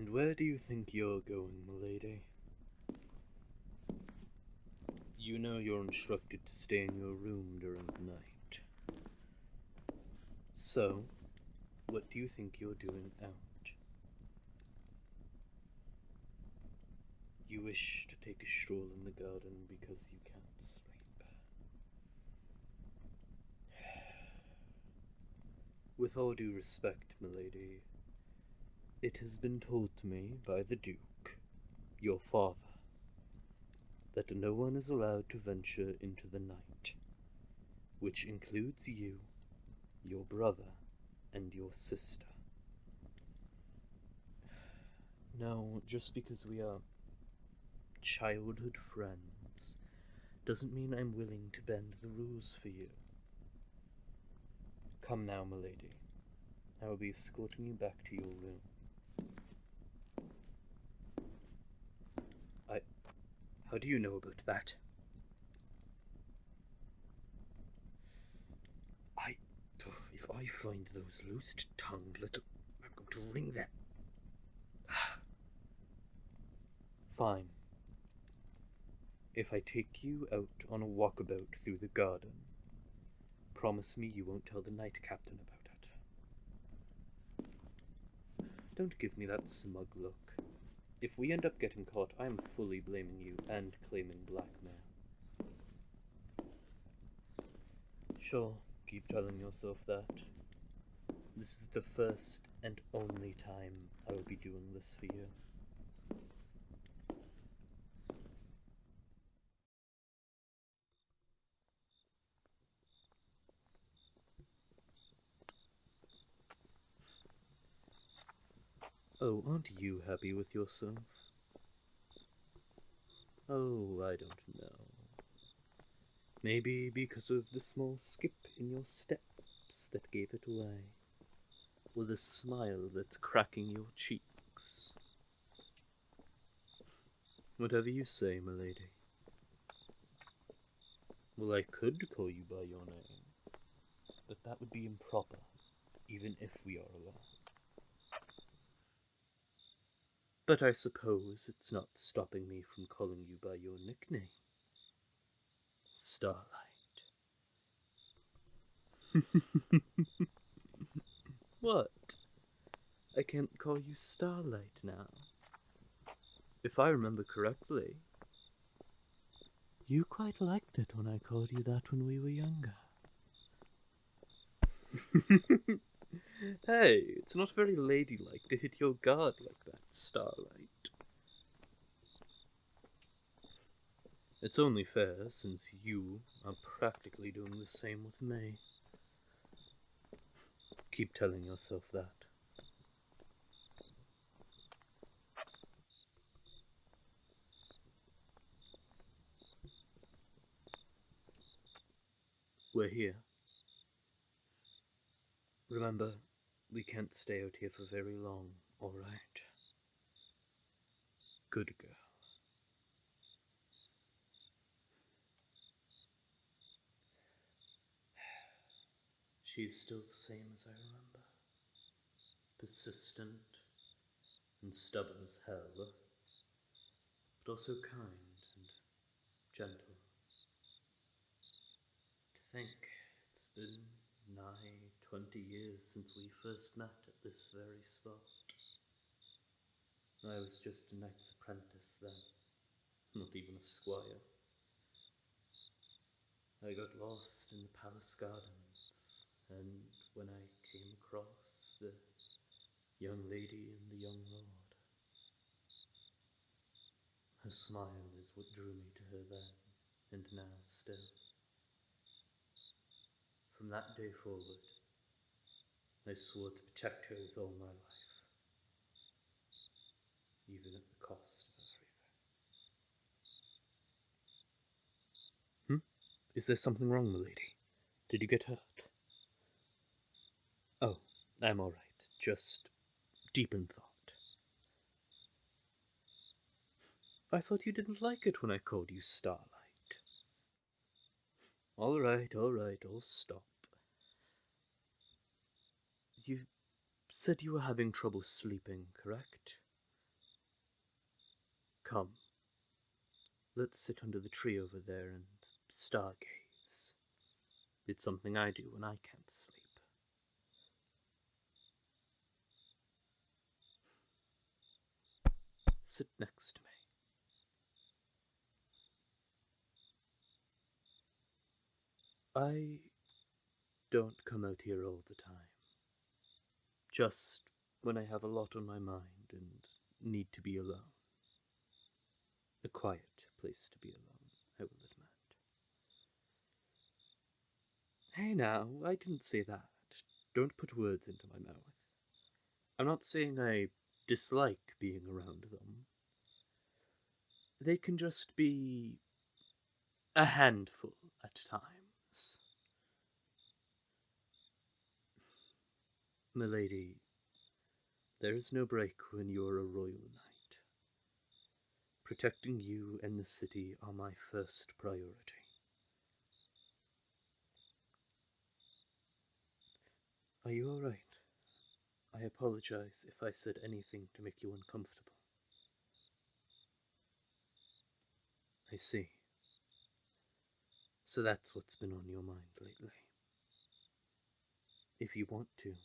And where do you think you're going, milady? You know you're instructed to stay in your room during the night. So, what do you think you're doing out? You wish to take a stroll in the garden because you can't sleep. With all due respect, milady, it has been told to me by the Duke, your father, that no one is allowed to venture into the night, which includes you, your brother, and your sister. Now, just because we are childhood friends doesn't mean I'm willing to bend the rules for you. Come now, milady. I will be escorting you back to your room. How do you know about that? If I find those loose-tongued little... I'm going to wring them. Fine. If I take you out on a walkabout through the garden, promise me you won't tell the night captain about it. Don't give me that smug look. If we end up getting caught, I am fully blaming you and claiming blackmail. Sure, keep telling yourself that. This is the first and only time I will be doing this for you. Oh, aren't you happy with yourself? Oh, I don't know. Maybe because of the small skip in your steps that gave it away, or the smile that's cracking your cheeks. Whatever you say, milady. Well, I could call you by your name, but that would be improper, even if we are alone. But I suppose it's not stopping me from calling you by your nickname. Starlight. What? I can't call you Starlight now. If I remember correctly, you quite liked it when I called you that when we were younger. Hey, it's not very ladylike to hit your guard like that, Starlight. It's only fair since you are practically doing the same with me. Keep telling yourself that. We're here. Remember, we can't stay out here for very long, alright? Good girl. She's still the same as I remember. Persistent and stubborn as hell, but also kind and gentle. To think it's been nigh 20 years since we first met at this very spot. I was just a knight's apprentice then, not even a squire. I got lost in the palace gardens, and when I came across the young lady and the young lord, her smile is what drew me to her then, and now still. From that day forward, I swore to protect her with all my life, even at the cost of everything. Is there something wrong, milady? Did you get hurt? Oh, I'm all right. Just deep in thought. I thought you didn't like it when I called you Starlight. All right, I'll stop. You said you were having trouble sleeping, correct? Come, let's sit under the tree over there and stargaze. It's something I do when I can't sleep. Sit next to me. I don't come out here all the time. Just when I have a lot on my mind and need to be alone. A quiet place to be alone, I will admit. Hey now, I didn't say that. Don't put words into my mouth. I'm not saying I dislike being around them. They can just be a handful at times. Milady, there is no break when you're a royal knight. Protecting you and the city are my first priority. Are you alright? I apologize if I said anything to make you uncomfortable. I see. So that's what's been on your mind lately. If you want to,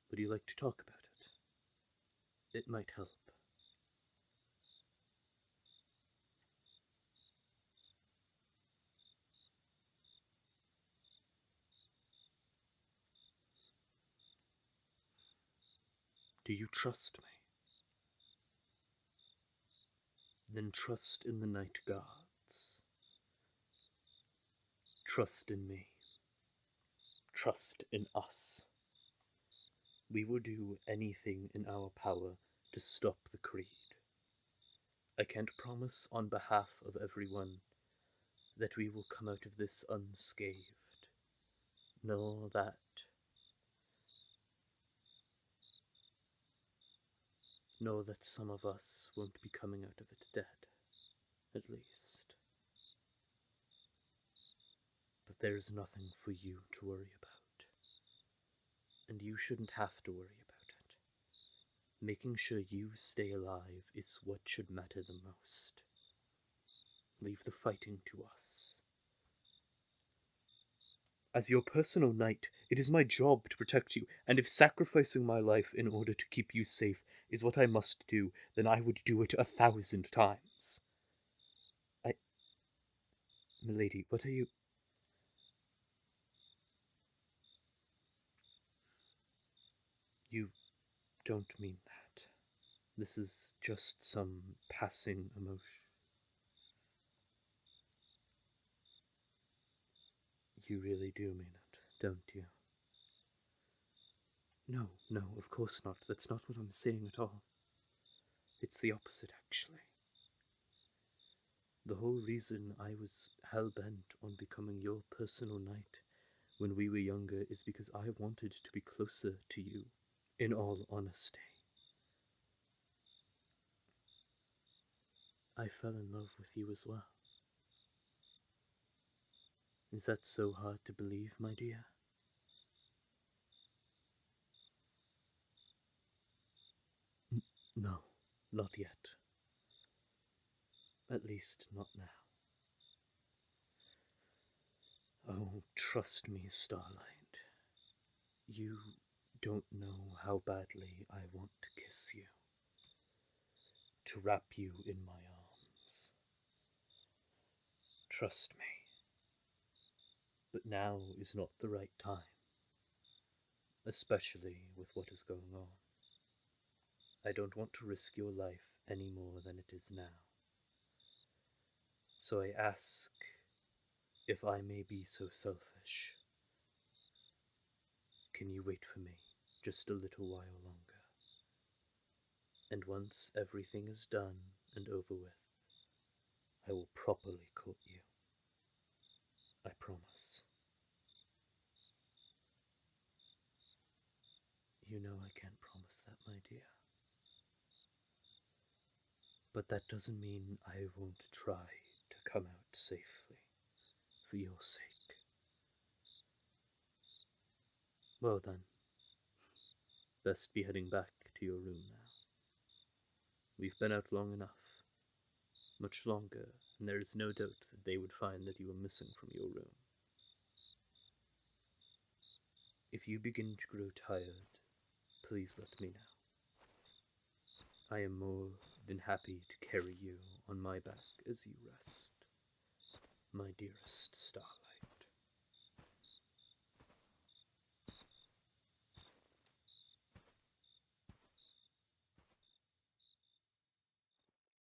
would you like to talk about it? It might help. Do you trust me? Then trust in the night guards. Trust in me. Trust in us. We will do anything in our power to stop the Creed. I can't promise on behalf of everyone that we will come out of this unscathed, nor that some of us won't be coming out of it dead, at least. But there is nothing for you to worry about, and you shouldn't have to worry about it. Making sure you stay alive is what should matter the most. Leave the fighting to us. As your personal knight, it is my job to protect you, and if sacrificing my life in order to keep you safe is what I must do, then I would do it 1,000 times. Milady, what are you... You don't mean that. This is just some passing emotion. You really do mean it, don't you? No, of course not. That's not what I'm saying at all. It's the opposite, actually. The whole reason I was hell-bent on becoming your personal knight when we were younger is because I wanted to be closer to you, in all honesty. I fell in love with you as well. Is that so hard to believe, my dear? No, not yet. At least not now. Oh, trust me, Starlight. You don't know how badly I want to kiss you. To wrap you in my arms. Trust me. But now is not the right time. Especially with what is going on. I don't want to risk your life any more than it is now. So I ask if I may be so selfish. Can you wait for me just a little while longer? And once everything is done and over with, I will properly court you. I promise. You know I can't promise that, my dear. But that doesn't mean I won't try to come out safely, for your sake. Well then, best be heading back to your room now. We've been out long enough. much longer, and there is no doubt that they would find that you are missing from your room. If you begin to grow tired, please let me know. I am more than happy to carry you on my back as you rest, my dearest star.